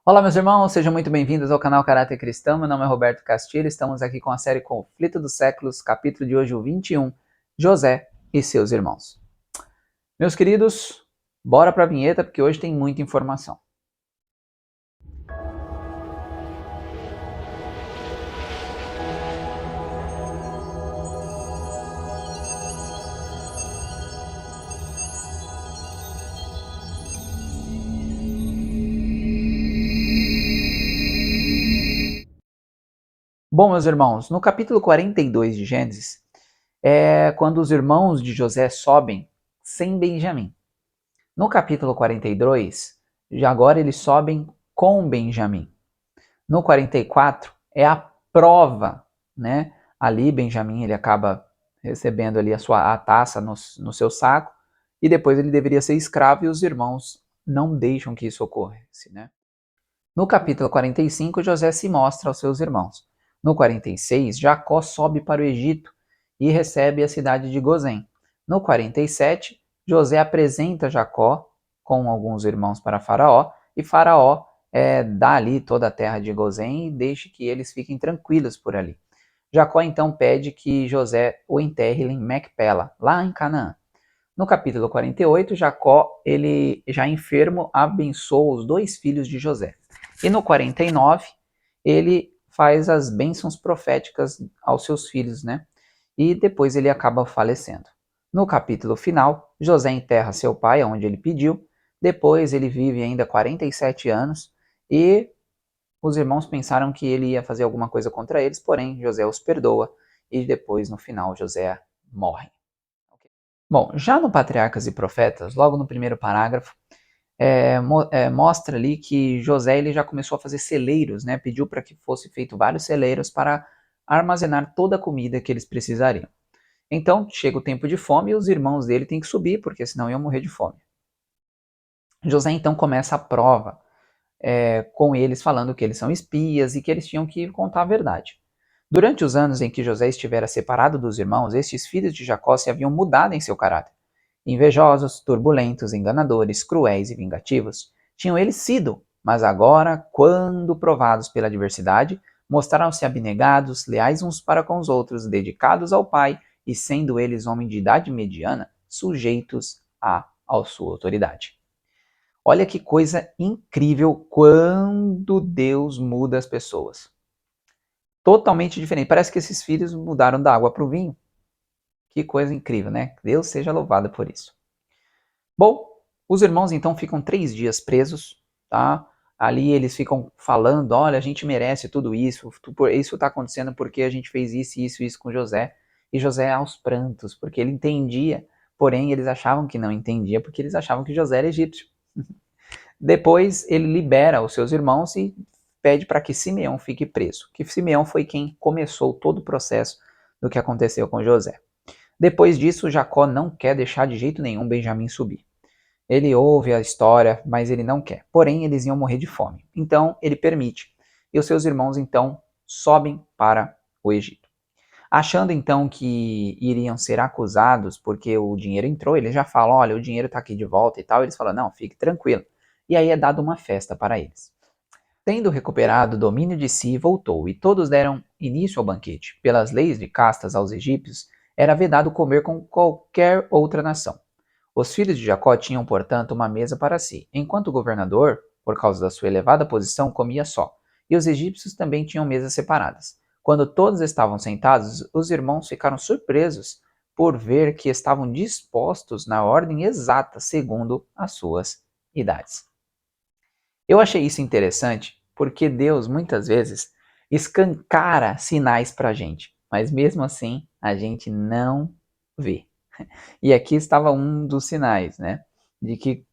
Olá, meus irmãos, sejam muito bem-vindos ao canal Caráter Cristão. Meu nome é Roberto Castilho, estamos aqui com a série Conflito dos Séculos, capítulo de hoje, o 21, José e seus irmãos. Meus queridos, bora para a vinheta, porque hoje tem muita informação. Bom, meus irmãos, no capítulo 42 de Gênesis, é quando os irmãos de José sobem sem Benjamim. No capítulo 42, já agora eles sobem com Benjamim. No 44, é a prova, né? Ali, Benjamim, ele acaba recebendo ali a taça no seu saco, e depois ele deveria ser escravo, e os irmãos não deixam que isso ocorresse, né? No capítulo 45, José se mostra aos seus irmãos. No 46, Jacó sobe para o Egito e recebe a cidade de Gozém. No 47, José apresenta Jacó com alguns irmãos para Faraó, e Faraó dá ali toda a terra de Gozém e deixa que eles fiquem tranquilos por ali. Jacó então pede que José o enterre em Macpela, lá em Canaã. No capítulo 48, Jacó, ele já enfermo, abençoa os dois filhos de José. E no 49, ele faz as bênçãos proféticas aos seus filhos, né? E depois ele acaba falecendo. No capítulo final, José enterra seu pai, onde ele pediu. Depois ele vive ainda 47 anos e os irmãos pensaram que ele ia fazer alguma coisa contra eles, porém José os perdoa e depois no final José morre. Bom, já no Patriarcas e Profetas, logo no primeiro parágrafo, mostra ali que José ele já começou a fazer celeiros, né? Pediu para que fosse feito vários celeiros para armazenar toda a comida que eles precisariam. Então, chega o tempo de fome e os irmãos dele têm que subir, porque senão iam morrer de fome. José então começa a prova com eles falando que eles são espias e que eles tinham que contar a verdade. Durante os anos em que José estivera separado dos irmãos, estes filhos de Jacó se haviam mudado em seu caráter. Invejosos, turbulentos, enganadores, cruéis e vingativos, tinham eles sido, mas agora, quando provados pela adversidade, mostraram-se abnegados, leais uns para com os outros, dedicados ao Pai e, sendo eles homens de idade mediana, sujeitos à sua autoridade. Olha que coisa incrível quando Deus muda as pessoas. Totalmente diferente. Parece que esses filhos mudaram da água para o vinho. Que coisa incrível, né? Deus seja louvado por isso. Bom, os irmãos então ficam 3 dias presos, tá? Ali eles ficam falando, olha, a gente merece tudo isso, isso está acontecendo porque a gente fez isso com José. E José aos prantos, porque ele entendia, porém eles achavam que não entendia, porque eles achavam que José era egípcio. Depois ele libera os seus irmãos e pede para que Simeão fique preso, que Simeão foi quem começou todo o processo do que aconteceu com José. Depois disso, Jacó não quer deixar de jeito nenhum Benjamim subir. Ele ouve a história, mas ele não quer. Porém, eles iam morrer de fome. Então, ele permite. E os seus irmãos, então, sobem para o Egito. Achando, então, que iriam ser acusados porque o dinheiro entrou, eles já falam, olha, o dinheiro está aqui de volta e tal. Eles falam, não, fique tranquilo. E aí é dada uma festa para eles. Tendo recuperado o domínio de si, voltou, e todos deram início ao banquete. Pelas leis de castas aos egípcios, era vedado comer com qualquer outra nação. Os filhos de Jacó tinham, portanto, uma mesa para si, enquanto o governador, por causa da sua elevada posição, comia só, e os egípcios também tinham mesas separadas. Quando todos estavam sentados, os irmãos ficaram surpresos por ver que estavam dispostos na ordem exata segundo as suas idades. Eu achei isso interessante porque Deus muitas vezes escancara sinais para a gente, mas mesmo assim a gente não vê. E aqui estava um dos sinais, né? De que,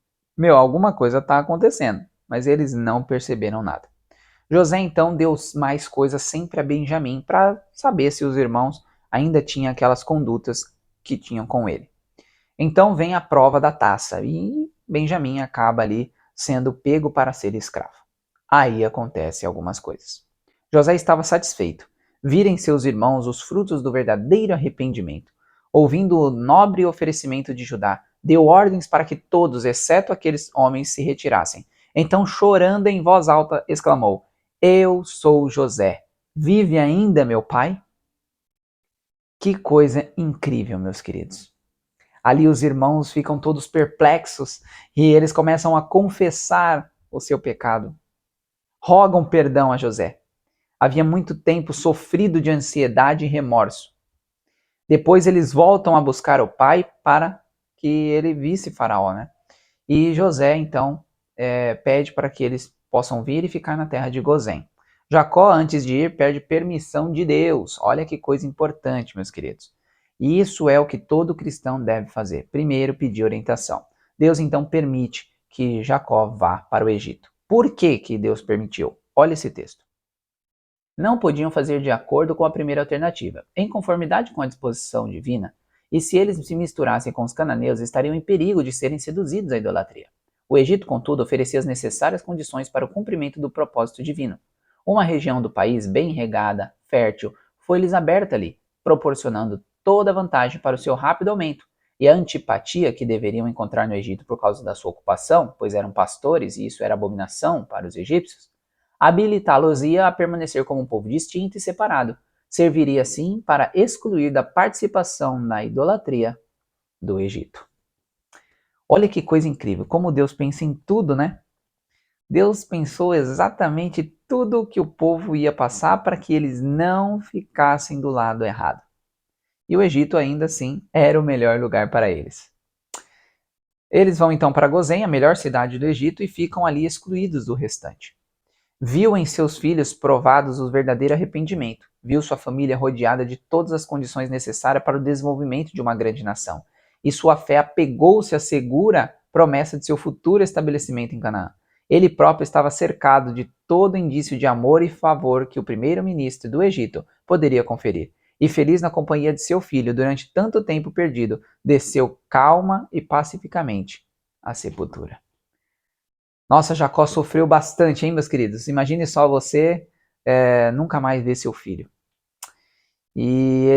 alguma coisa está acontecendo, mas eles não perceberam nada. José então deu mais coisas sempre a Benjamim para saber se os irmãos ainda tinham aquelas condutas que tinham com ele. Então vem a prova da taça e Benjamim acaba ali sendo pego para ser escravo. Aí acontecem algumas coisas. José estava satisfeito. Virem seus irmãos os frutos do verdadeiro arrependimento. Ouvindo o nobre oferecimento de Judá, deu ordens para que todos, exceto aqueles homens, se retirassem. Então, chorando em voz alta, exclamou: Eu sou José. Vive ainda meu pai? Que coisa incrível, meus queridos. Ali os irmãos ficam todos perplexos e eles começam a confessar o seu pecado. Rogam perdão a José. Havia muito tempo sofrido de ansiedade e remorso. Depois eles voltam a buscar o pai para que ele visse Faraó, né? E José, então, pede para que eles possam vir e ficar na terra de Gozém. Jacó, antes de ir, pede permissão de Deus. Olha que coisa importante, meus queridos. E isso é o que todo cristão deve fazer. Primeiro, pedir orientação. Deus, então, permite que Jacó vá para o Egito. Por que que Deus permitiu? Olha esse texto. Não podiam fazer de acordo com a primeira alternativa, em conformidade com a disposição divina, e se eles se misturassem com os cananeus, estariam em perigo de serem seduzidos à idolatria. O Egito, contudo, oferecia as necessárias condições para o cumprimento do propósito divino. Uma região do país bem regada, fértil, foi-lhes aberta ali, proporcionando toda a vantagem para o seu rápido aumento, e a antipatia que deveriam encontrar no Egito por causa da sua ocupação, pois eram pastores e isso era abominação para os egípcios, habilitá-los-ia a permanecer como um povo distinto e separado. Serviria assim para excluir da participação na idolatria do Egito. Olha que coisa incrível, como Deus pensa em tudo, né? Deus pensou exatamente tudo o que o povo ia passar para que eles não ficassem do lado errado. E o Egito ainda assim era o melhor lugar para eles. Eles vão então para Gozém, a melhor cidade do Egito, e ficam ali excluídos do restante. Viu em seus filhos provados o verdadeiro arrependimento. Viu sua família rodeada de todas as condições necessárias para o desenvolvimento de uma grande nação. E sua fé apegou-se à segura promessa de seu futuro estabelecimento em Canaã. Ele próprio estava cercado de todo indício de amor e favor que o primeiro-ministro do Egito poderia conferir. E feliz na companhia de seu filho durante tanto tempo perdido, desceu calma e pacificamente à sepultura. Nossa, Jacó sofreu bastante, hein, meus queridos? Imagine só você nunca mais ver seu filho. E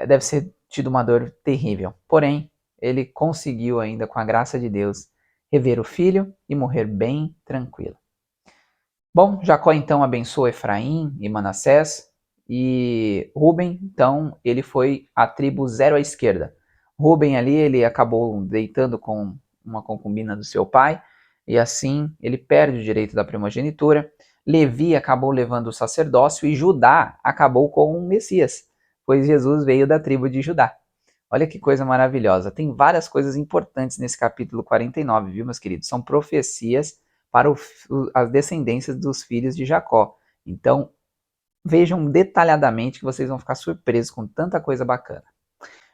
deve ser tido uma dor terrível. Porém, ele conseguiu ainda, com a graça de Deus, rever o filho e morrer bem tranquilo. Bom, Jacó então abençoou Efraim e Manassés, e Ruben, então, ele foi a tribo zero à esquerda. Ruben ali, ele acabou deitando com uma concubina do seu pai, e assim ele perde o direito da primogenitura. Levi acabou levando o sacerdócio e Judá acabou com o Messias, pois Jesus veio da tribo de Judá. Olha que coisa maravilhosa. Tem várias coisas importantes nesse capítulo 49, viu, meus queridos? São profecias para as descendências dos filhos de Jacó. Então, vejam detalhadamente que vocês vão ficar surpresos com tanta coisa bacana.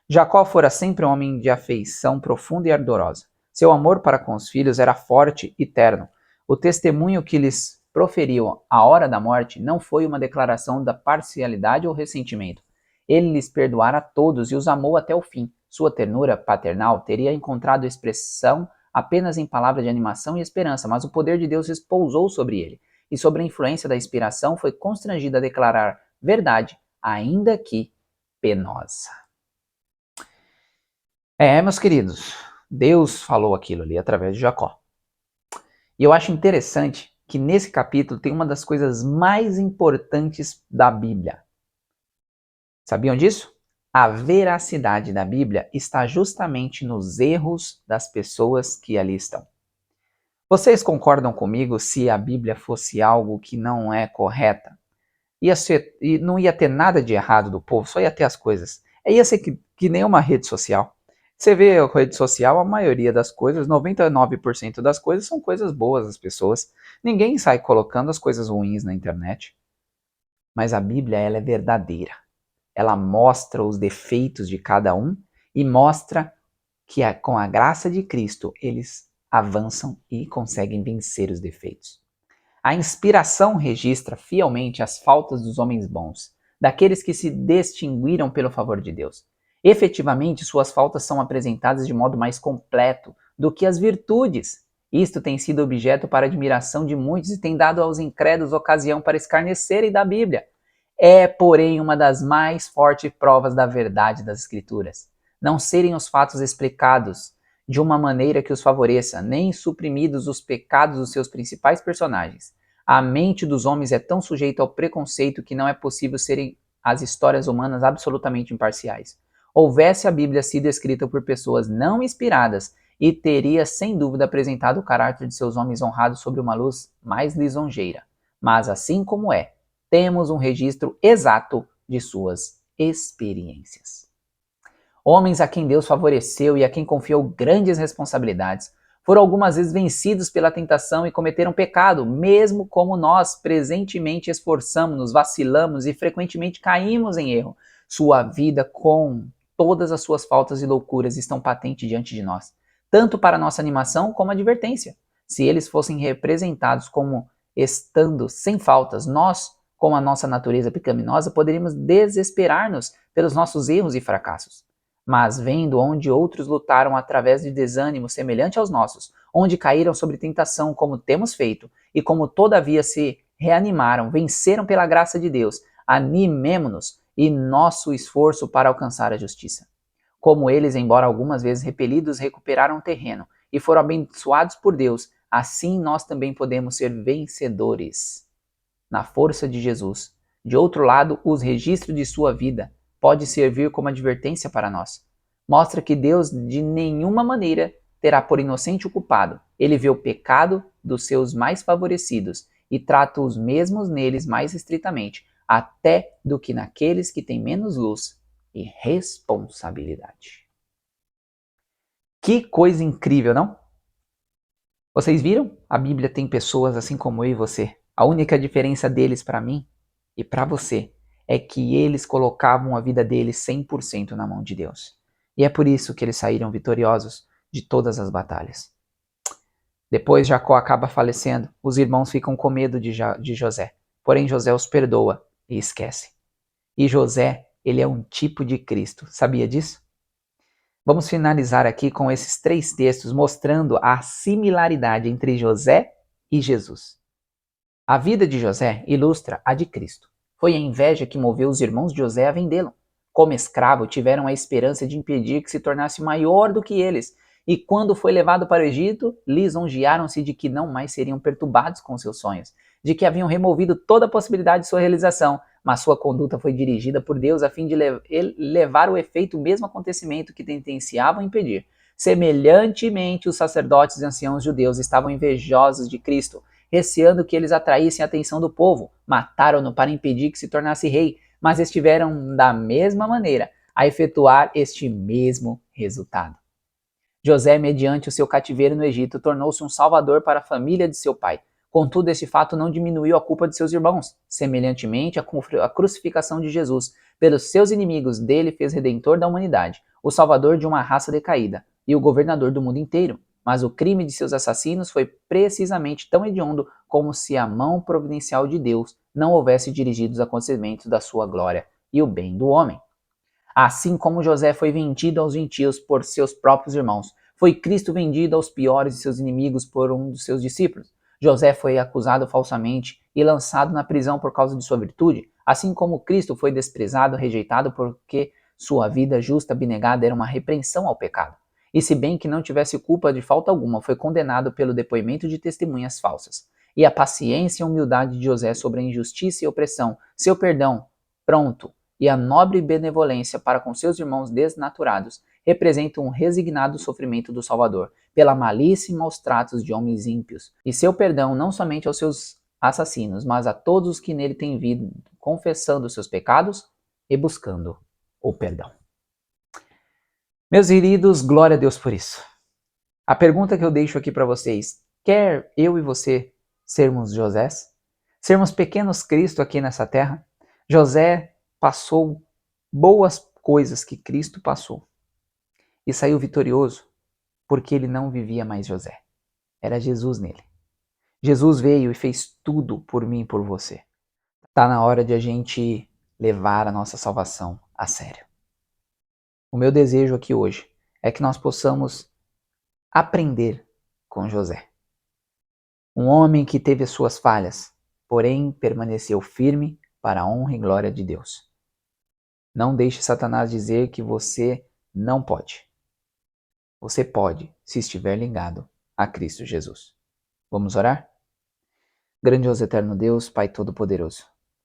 Jacó fora sempre um homem de afeição profunda e ardorosa. Seu amor para com os filhos era forte e terno. O testemunho que lhes proferiu à hora da morte não foi uma declaração da parcialidade ou ressentimento. Ele lhes perdoara a todos e os amou até o fim. Sua ternura paternal teria encontrado expressão apenas em palavras de animação e esperança, mas o poder de Deus repousou sobre ele, e sob a influência da inspiração foi constrangido a declarar verdade, ainda que penosa. Meus queridos, Deus falou aquilo ali através de Jacó. E eu acho interessante que nesse capítulo tem uma das coisas mais importantes da Bíblia. Sabiam disso? A veracidade da Bíblia está justamente nos erros das pessoas que ali estão. Vocês concordam comigo se a Bíblia fosse algo que não é correta? E não ia ter nada de errado do povo, só ia ter as coisas. Ia ser que nem uma rede social. Você vê a rede social, a maioria das coisas, 99% das coisas são coisas boas das pessoas. Ninguém sai colocando as coisas ruins na internet. Mas a Bíblia, ela é verdadeira. Ela mostra os defeitos de cada um e mostra que com a graça de Cristo eles avançam e conseguem vencer os defeitos. A inspiração registra fielmente as faltas dos homens bons, daqueles que se distinguiram pelo favor de Deus. Efetivamente, suas faltas são apresentadas de modo mais completo do que as virtudes. Isto tem sido objeto para admiração de muitos e tem dado aos incrédulos ocasião para escarnecerem da Bíblia. É, porém, uma das mais fortes provas da verdade das Escrituras. Não serem os fatos explicados de uma maneira que os favoreça, nem suprimidos os pecados dos seus principais personagens. A mente dos homens é tão sujeita ao preconceito que não é possível serem as histórias humanas absolutamente imparciais. Houvesse a Bíblia sido escrita por pessoas não inspiradas, e teria sem dúvida apresentado o caráter de seus homens honrados sobre uma luz mais lisonjeira. Mas assim como é, temos um registro exato de suas experiências. Homens a quem Deus favoreceu e a quem confiou grandes responsabilidades, foram algumas vezes vencidos pela tentação e cometeram pecado, mesmo como nós presentemente esforçamos-nos, vacilamos e frequentemente caímos em erro. Sua vida, com todas as suas faltas e loucuras, estão patentes diante de nós, tanto para nossa animação como advertência. Se eles fossem representados como estando sem faltas, nós, com a nossa natureza pecaminosa, poderíamos desesperar-nos pelos nossos erros e fracassos. Mas vendo onde outros lutaram através de desânimo semelhante aos nossos, onde caíram sobre tentação como temos feito, e como todavia se reanimaram, venceram pela graça de Deus, animemo-nos e nosso esforço para alcançar a justiça. Como eles, embora algumas vezes repelidos, recuperaram terreno e foram abençoados por Deus, assim nós também podemos ser vencedores na força de Jesus. De outro lado, os registros de sua vida pode servir como advertência para nós. Mostra que Deus de nenhuma maneira terá por inocente o culpado. Ele vê o pecado dos seus mais favorecidos e trata os mesmos neles mais estritamente, até do que naqueles que têm menos luz e responsabilidade. Que coisa incrível, não? Vocês viram? A Bíblia tem pessoas assim como eu e você. A única diferença deles para mim e para você é que eles colocavam a vida deles 100% na mão de Deus. E é por isso que eles saíram vitoriosos de todas as batalhas. Depois Jacó acaba falecendo, os irmãos ficam com medo de José. Porém José os perdoa e esquece. E José, ele é um tipo de Cristo. Sabia disso? Vamos finalizar aqui com esses 3 textos mostrando a similaridade entre José e Jesus. A vida de José ilustra a de Cristo. Foi a inveja que moveu os irmãos de José a vendê-lo. Como escravo, tiveram a esperança de impedir que se tornasse maior do que eles, e quando foi levado para o Egito, lisonjearam-se de que não mais seriam perturbados com seus sonhos, de que haviam removido toda a possibilidade de sua realização, mas sua conduta foi dirigida por Deus a fim de levar o efeito o mesmo acontecimento que tendenciavam a impedir. Semelhantemente, os sacerdotes e anciãos judeus estavam invejosos de Cristo, receando que eles atraíssem a atenção do povo. Mataram-no para impedir que se tornasse rei, mas estiveram da mesma maneira a efetuar este mesmo resultado. José, mediante o seu cativeiro no Egito, tornou-se um salvador para a família de seu pai. Contudo, este fato não diminuiu a culpa de seus irmãos. Semelhantemente, a crucificação de Jesus pelos seus inimigos dele fez redentor da humanidade, o salvador de uma raça decaída e o governador do mundo inteiro. Mas o crime de seus assassinos foi precisamente tão hediondo como se a mão providencial de Deus não houvesse dirigido os acontecimentos da sua glória e o bem do homem. Assim como José foi vendido aos gentios por seus próprios irmãos, foi Cristo vendido aos piores de seus inimigos por um dos seus discípulos. José foi acusado falsamente e lançado na prisão por causa de sua virtude, assim como Cristo foi desprezado, rejeitado porque sua vida justa abnegada era uma repreensão ao pecado. E se bem que não tivesse culpa de falta alguma, foi condenado pelo depoimento de testemunhas falsas. E a paciência e a humildade de José sobre a injustiça e opressão, seu perdão pronto e a nobre benevolência para com seus irmãos desnaturados representam um resignado sofrimento do Salvador pela malícia e maus tratos de homens ímpios, e seu perdão não somente aos seus assassinos, mas a todos os que nele têm vindo, confessando seus pecados e buscando o perdão. Meus queridos, glória a Deus por isso. A pergunta que eu deixo aqui para vocês: quer eu e você sermos Josés? Sermos pequenos Cristo aqui nessa terra? José passou boas coisas que Cristo passou e saiu vitorioso porque ele não vivia mais José. Era Jesus nele. Jesus veio e fez tudo por mim e por você. Está na hora de a gente levar a nossa salvação a sério. O meu desejo aqui hoje é que nós possamos aprender com José. Um homem que teve as suas falhas, porém permaneceu firme para a honra e glória de Deus. Não deixe Satanás dizer que você não pode. Você pode, se estiver ligado a Cristo Jesus. Vamos orar? Grandioso eterno Deus, Pai Todo-Poderoso,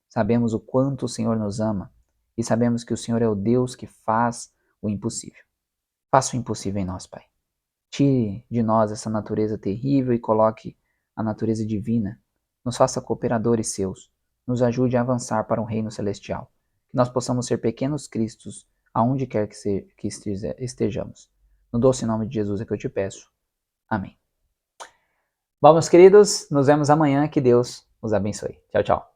sabemos o quanto o Senhor nos ama e sabemos que o Senhor é o Deus que faz o impossível. Faça o impossível em nós, Pai. Tire de nós essa natureza terrível e coloque a natureza divina. Nos faça cooperadores seus. Nos ajude a avançar para um reino celestial. Que nós possamos ser pequenos cristos aonde quer que estejamos. No doce nome de Jesus é que eu te peço. Amém. Bom, meus queridos, nos vemos amanhã. Que Deus os abençoe. Tchau, tchau.